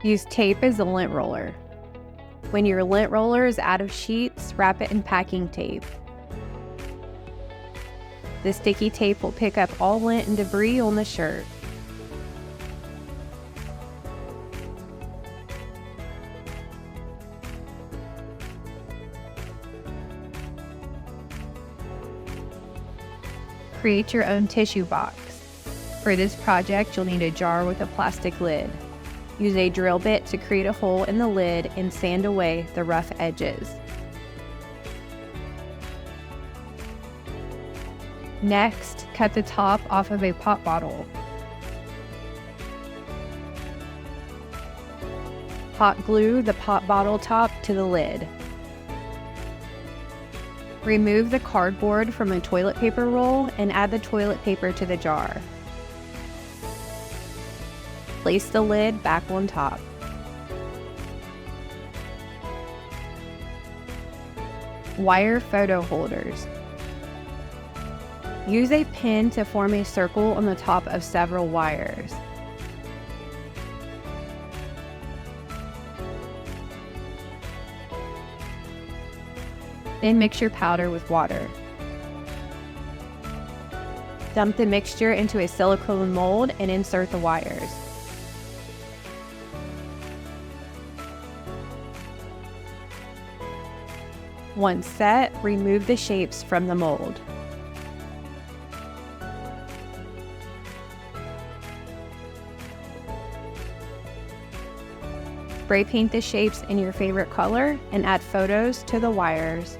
Use tape as a lint roller. When your lint roller is out of sheets, wrap it in packing tape. The sticky tape will pick up all lint and debris on the shirt. Create your own tissue box. For this project, you'll need a jar with a plastic lid. Use a drill bit to create a hole in the lid and sand away the rough edges. Next, cut the top off of a pop bottle. Hot glue the pop bottle top to the lid. Remove the cardboard from a toilet paper roll and add the toilet paper to the jar. Place the lid back on top. Wire photo holders. Use a pin to form a circle on the top of several wires. Then mix your powder with water. Dump the mixture into a silicone mold and insert the wires. Once set, remove the shapes from the mold. Spray paint the shapes in your favorite color and add photos to the wires.